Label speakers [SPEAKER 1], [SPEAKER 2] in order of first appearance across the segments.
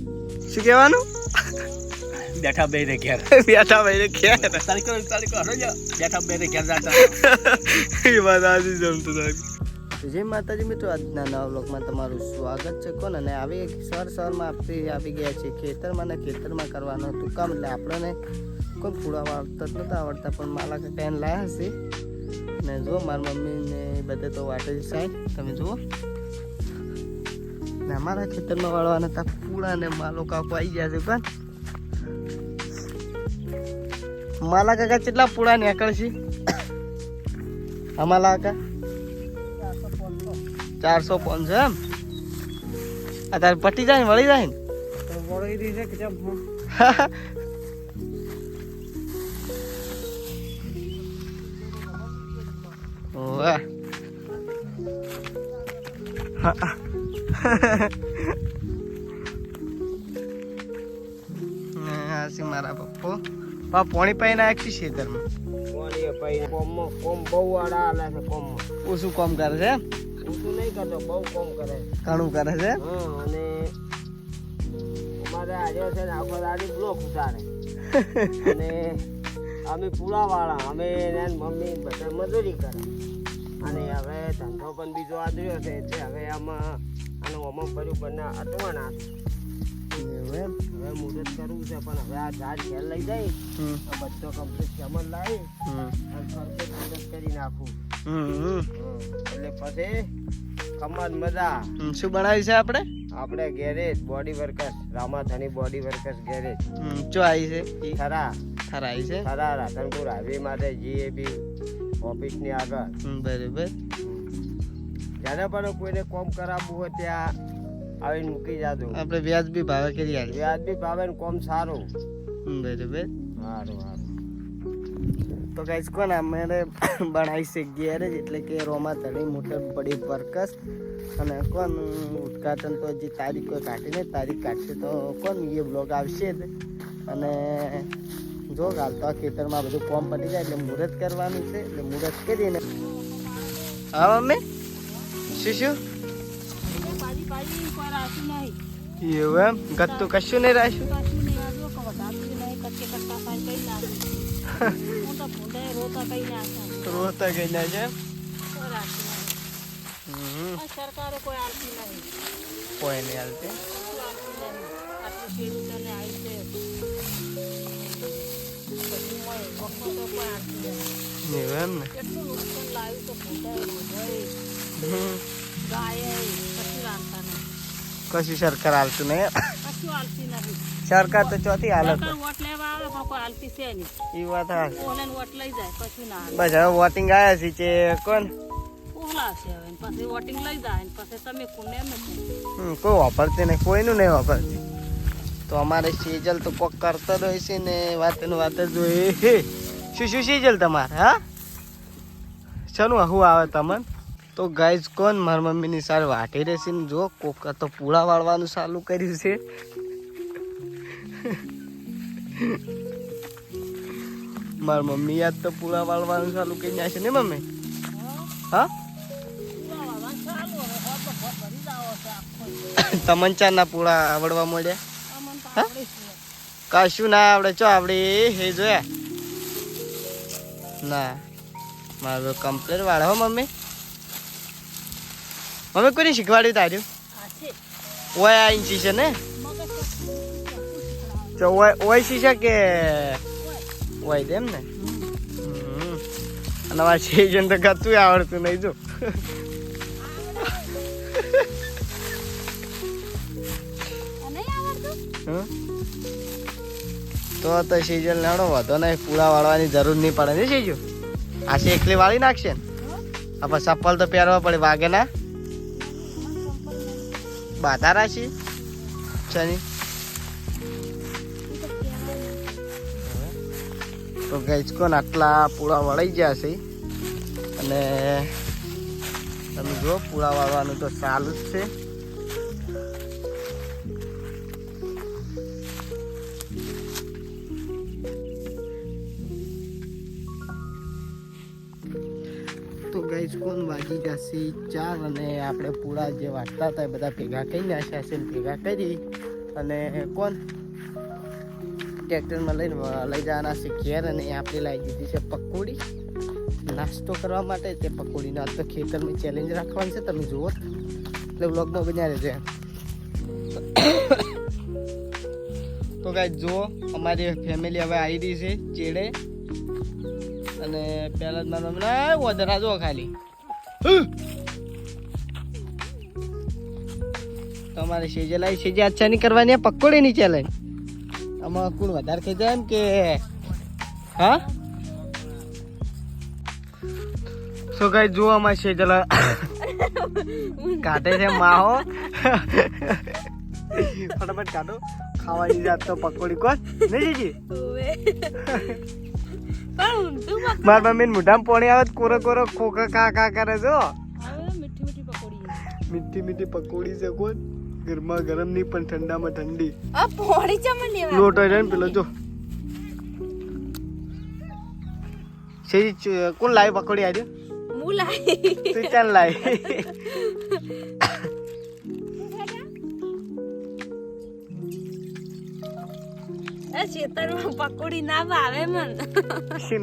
[SPEAKER 1] શું કહેવાનું?
[SPEAKER 2] બેઠા બે ને ઘેર
[SPEAKER 1] બેઠા ભાઈ ઘેર
[SPEAKER 2] તારીખો હડો જ બેઠા બે ને ઘેર જતા
[SPEAKER 1] એ વાત આજે જમતું તારી. જય માતાજી મિત્રો, આજના નવા બ્લોગમાં તમારું સ્વાગત છે. કોણ અને આવી સવારમાં આવી ગયા છે ખેતરમાં ને ખેતરમાં કરવાનું હતું કામ. એટલે આપણને કોઈ પૂળા વાળતા જ નહોતા આવડતા, પણ માલા કાકા એને લાયા હશે. ને જુઓ મારી મમ્મીને બધે તો વાટે જ સાહેબ તમે જુઓ ને અમારા ખેતરમાં વાળવાના હતા પૂળા ને માલો કાકો આવી ગયા છે. પણ માલા કાકા કેટલા પૂળા નીકળશે અમાલા કાકા? 400-500 એમ. અત્યારે પટી જાય ને વળી જાય ને
[SPEAKER 2] વળી રહી છે કે જેમ
[SPEAKER 1] વાહ મારા પપ્પો પાણી પાઈ નાખી ખેતરમાં.
[SPEAKER 2] કોમ બહુ વાળા આલે છે. કોમ
[SPEAKER 1] ઓછું કામ કરે છે.
[SPEAKER 2] ઓછું નહીં કરતો, બહુ કોમ કરે,
[SPEAKER 1] ઘણું કરે છે.
[SPEAKER 2] અને અમારે આજે છે ને આખો દાડી બ્લોક ઉતારે અને અમે પૂળા વાળા, અમે મમ્મી બધા મજૂરી કરે. અને હવે ધંધો પણ બીજો આદર્યો છે એટલે હવે આમાં આનું અમુક ભર્યું બંને અટવાના હવે મુહૂર્ત કરવું છે. પણ હવે આ ઝાડ ઘેર લઈ જાય બધો કમ્પ્લીટ જમણ લાવી અને ફરતે મુહૂર્ત કરી નાખું એટલે પછી ખમણ મજા.
[SPEAKER 1] શું બનાવ્યું છે આપણે?
[SPEAKER 2] આપણે garage body workers, Ramadhani body workers garage.
[SPEAKER 1] ચો આવી છે?
[SPEAKER 2] થરા
[SPEAKER 1] આવી છે.
[SPEAKER 2] થરા રાધનપુર હાઈવે માટે જીએબી ઓફિસની આગળ.
[SPEAKER 1] બરાબર.
[SPEAKER 2] જ્યારે પણ કોઈને કોમ કરાવવું હોય ત્યાં આવીને મૂકી જાજો.
[SPEAKER 1] આપણે વ્યાજબી ભાવે કરી આવીએ.
[SPEAKER 2] વ્યાજબી ભાવે ને કોમ સારું.
[SPEAKER 1] બરાબર.
[SPEAKER 2] સારું સારું.
[SPEAKER 1] તો ગાઈસ કોણ અમારે બનાવી છે ગેરેજ, એટલે કે રામાધણી મોટર બોડી વર્કર્સ. અને કોણ ઉદઘાટન તો હજી તારીખ કોઈ કાઢીને તારીખ કાઢશે તો કોણ એ બ્લોગ આવશે જ. અને જો હાલ તો આ ખેતરમાં બધું કોમ પડી જાય એટલે મુહૂર્ત કરવાનું છે. એટલે મુહૂર્ત કરીને હા મમ્મી શું એવું એમ ગત્તું કશું નહીં રાખ્યું? રોતા ગઈ ના છે.
[SPEAKER 3] સરકારે કોઈ આવતી નહીં,
[SPEAKER 1] કોઈ નહીં હાલતી. એવું એમ ને.
[SPEAKER 3] કેટલું નુકસાન લાવ્યું તો ગાય કશું રાખતા નહીં,
[SPEAKER 1] કશું સરકાર હાલતું નહીં.
[SPEAKER 3] કશું હાલતી નથી.
[SPEAKER 1] સરકાર તો ચોથી હાલત.
[SPEAKER 3] સરકાર વોટ લેવા આવે પણ કોઈ હાલતી છે નહીં.
[SPEAKER 1] એ વાત હા.
[SPEAKER 3] ઓનલાઈન વોટ લઈ જાય કશું ના હાલે.
[SPEAKER 1] બસ હવે વોટિંગ આવ્યા છે કોણ
[SPEAKER 3] ઓહલા છે હવે પછી વોટિંગ લઈ જાય પછી તમે કોને એમ
[SPEAKER 1] કોઈ વાપરતી નહીં, કોઈનું નહીં વાપરતી. તો અમારે સેજલ તો કોક કરતો જ હોય છે ને વાત જ હોય. શું સેજલ તમારે? હા શાનું આવું આવે તમને? તો ગાઈઝ કોણ મારી મમ્મીની સારી વાટી રહેશે ને જો કોક તો પૂળા વાળવાનું ચાલુ કર્યું છે. મારી મમ્મી યાદ તો પૂળા વાળવાનું ચાલુ કરી નાખશે ને મમ્મી? હા તમંચાના પૂળા આવડવા મળ્યા? કશું ના આવડે ચો આવડે હે જોયા ના. મારું કમ્પ્લેટ વાળે હો મમ્મી. મમ્મી કોને શીખવાડ્યું તાર્યું? ઓય આ ઇંચી છે ને? તો ઓય શીશે કે ઓય દેમ ને. અને મારે છે જણ તો ગતું આવડતું નહીં જો. તો સીજલ નાડો વધો નહીં, પૂળા વાળવાની જરૂર નહીં પડે ને સીજુ. આ છે એકલી વાળી નાખશે ને. આ પછી ચપ્પલ તો પહેરવા પડે વાગે ના. બાધા રાશી શની. તો ગઈશ કોણ આટલા પૂળા વળાઈ ગયા છે. અને તમે જુઓ પૂળા વાળવાનું તો ચાલુ જ છે. તો ગાઈસ કોણ વાગી જશે 4 અને આપણે પૂરા જે વાટતા હતા બધા ભેગા કરી નાખ્યા છે. ભેગા કરી અને કોણ ટ્રેક્ટરમાં લઈ જવાના છે ઘેર. અને આપણે લાવી દીધી છે પકોડી નાસ્તો કરવા માટે. તે પકોડીનો આજ તો ખેતરમાં ચેલેન્જ રાખવાનું છે, તમે જુઓ એટલે વ્લોગમાં બન્યા રહેજો. તો ગાઈસ જુઓ અમારી ફેમિલી હવે આવી રહી છે ચેડે. અને પહેલા જ મારા મમ્મી વધારા જુઓ ખાલી. તો અમારે સેજે લાવી સેજે અચ્છા નહીં કરવાની પકોડીની ચેલેન્જ. આમાં કોણ વધારે થઈ જાય એમ કે હા. સો ગાઈસ જુઓ અમારે સેજલા કાઢે છે માહો. ફટાફટ કાઢો ખાવાની જાત તો પકોડી કોણ નહીં જીજી. મારા મમ્મી મોઢામાં પાણી આવે કોરો કોરો ખોખા ખા ખા કરે છો. મીઠી મીઠી પકોડી છે કોણ ગરમા ગરમ નહીં પણ ઠંડામાં ઠંડી. લોટ હોય ને પેલો જો કોણ લાવી પકોડી આજે તું ચાલ લાવી.
[SPEAKER 3] પકોડી ના ભાવે મન.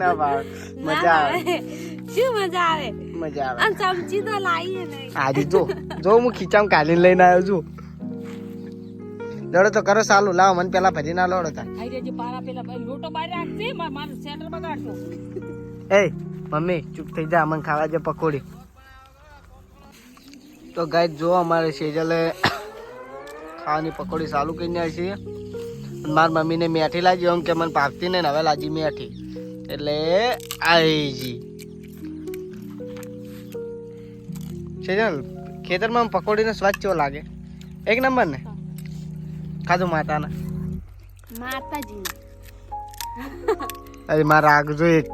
[SPEAKER 1] ના ભાવે મજા આવે.
[SPEAKER 3] શું મજા આવે?
[SPEAKER 1] મજા આવે.
[SPEAKER 3] અને ચમચી તો લાવીએ નહીં.
[SPEAKER 1] આજે જો હું ખીચામાં કાઢીને લઈને આવ્યો છું. લડો તો કરો સાલું લાવો મને પેલા ભજી ના લડો તા.
[SPEAKER 3] લોટો બહાર રાખજે મારું સેટર બગાડતો.
[SPEAKER 1] એ મમ્મી ચૂપ થઈ જા મને ખાવા જે પકોડી. તો ગાઈસ જો અમારે સેજલે ખાવાની પકોડી ચાલુ કરીને આવી છે. મારી મમ્મીને મેઠી લાજી એમ કે મને ભાવતી ને હવે લાજી મેઠી એટલે આઈજી. સેજલ ખેતરમાં પકોડીનો સ્વાદ કેવો લાગે? એક નંબર ને. ખાધું માતાના
[SPEAKER 3] માતાજી.
[SPEAKER 1] અરે મારા આગજો એક.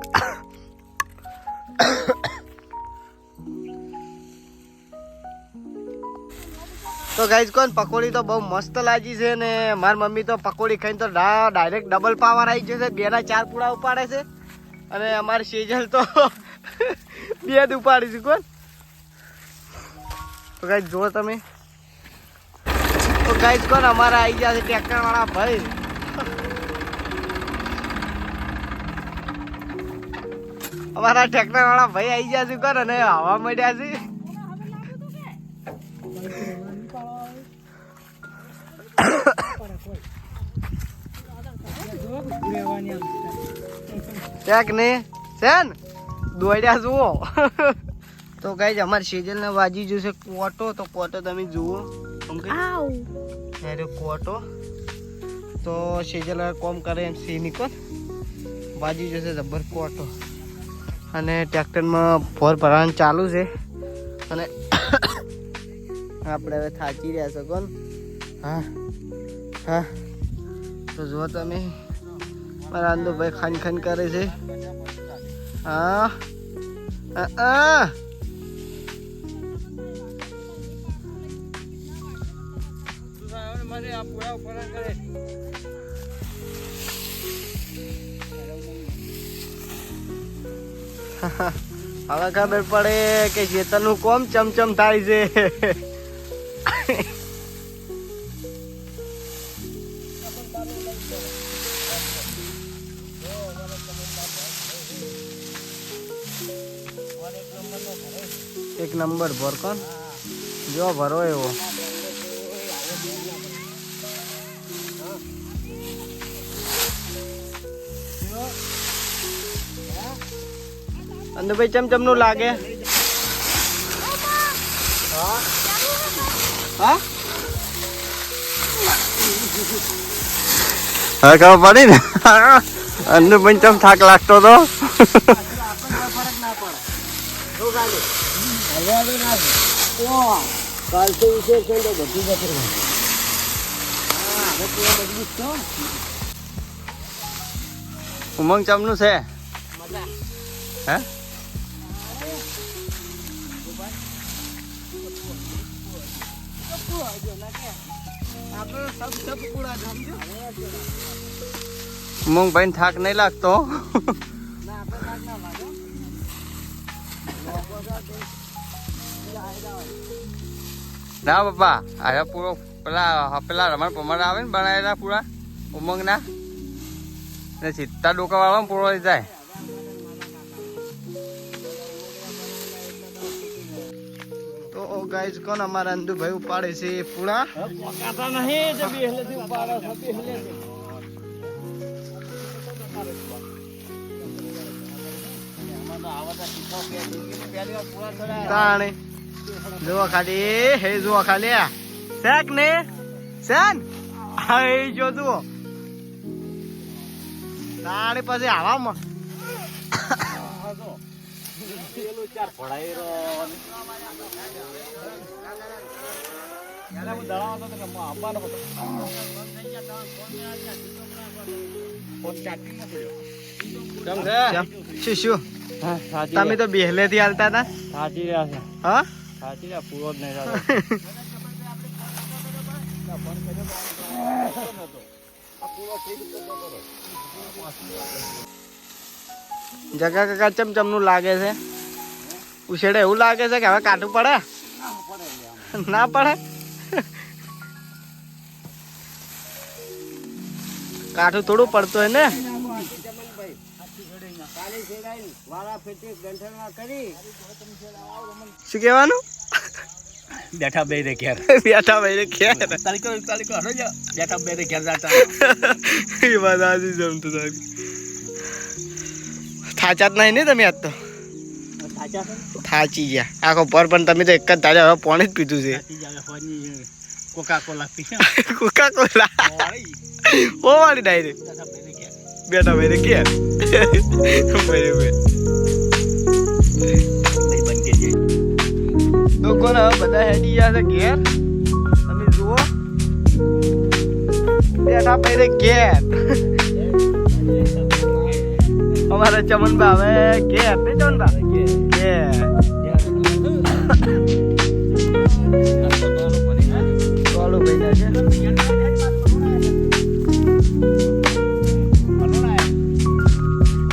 [SPEAKER 1] તો ગાઈસ કોણ પકોડી તો બહુ મસ્ત લાગી છે ને મારી મમ્મી તો પકોડી ખાઈને તો ડાયરેક્ટ ડબલ પાવર આવી જશે. 2 ના 4 પૂડા ઉપાડે છે. અને અમારી સેજલ તો 2 જ ઉપાડી છે કોણ. તો ગાઈસ જુઓ તમે. તો ગાઈસ કોણ અમારા આવી ગયા છે ટ્રેક્ટર વાળા ભાઈ. અમારા ટ્રેક્ટર વાળા ભાઈ આવી ગયા છે કોણ અને હવા મળ્યા છે. ક્યાંક ને સેન દોડ્યા જુઓ. તો ગાઈસ અમારી સેજલ ને વાજી જશે કોટો. તો કોટો તમે જુઓ કોટો. તો સેજલ કોમ કરે એમ સીની કોણ વાજી જશે જબર કોટો. અને ટ્રેક્ટરમાં ફોર ભરવાનું ચાલુ છે. અને આપણે હવે થાકી રહ્યા છો કોણ. હા હા તો જુઓ તમે મારા આંદુભાઈ ખાન ખાન કરે છે. હા હવે ખબર પડે કે ચેતનનું કોમ ચમચમ થાય છે. એક નંબર ભર કોણ જો ભરો એવો. ભાઈ ચમચમ નું લાગે. હા ખબર પડી ને અન્નુ પંચમ થાક લાગતો તો. ઉમંગ ચમનું છે હે. ઉમંગ ભાઈ થાક નહીં લાગતો. ના પપ્પા આ પૂરો
[SPEAKER 4] પેલા રમણ પમણ આવે ને બનાવેલા પૂરા ઉમંગના ને સીધા ડોકા વાળા પૂરો જાય.
[SPEAKER 1] તો ગાઈસ કોણ અમારા અંદુભાઈ ઉપાડે છે પૂળા. તાણે જુઓ ખાલી હે જુઓ ખાલી શેક ને શેન હા એ જો જુઓ તાણે પછી આવામાં શું શું તમે તો બેહલે થી હાલતા હતા.
[SPEAKER 2] સાચી રહ્યા છે,
[SPEAKER 1] હા
[SPEAKER 2] સાચી રહ્યા, પૂરો જ નહીં
[SPEAKER 1] જગા કાકા ચમચમ નું લાગે છે ઉછેડે એવું લાગે છે કે હવે કાઢવું પડે ના પડે કાઠું થોડું પડતું હોય ને. શું કેવાનું
[SPEAKER 4] બેઠા બે રે ઘેર
[SPEAKER 1] બેઠા ભાઈ ક્યાં
[SPEAKER 4] બેઠા બે રે ઘેર જતા
[SPEAKER 1] એ વાત આજે જમતું તારી થાચા જ નહીં ને તમે આજ તો થાચી ગયા આખો પર પણ તમે તો એક જ ધારે હવે પાણી જ પીધું છે.
[SPEAKER 4] કોકા કોલા
[SPEAKER 1] કોકા કોલા ઓ વાળી ડાયરેક્ટ બેઠા ભાઈ ક્યાં તો કોણ હવે બધા હેડી ગયા છે ઘેર તમે જુઓ બેઠા ભાઈ ઘેર અમારા ચમનબા હવે ઘેર ને ચમનબા ઘેર ચાલો ભાઈ ના છે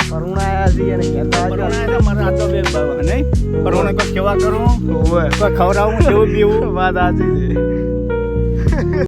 [SPEAKER 1] કરુણા છીએ અને કહેતા
[SPEAKER 4] કેવા કરું
[SPEAKER 1] હોય
[SPEAKER 4] ખવડાવું કેવું પીવું
[SPEAKER 1] વાત સાચી છે.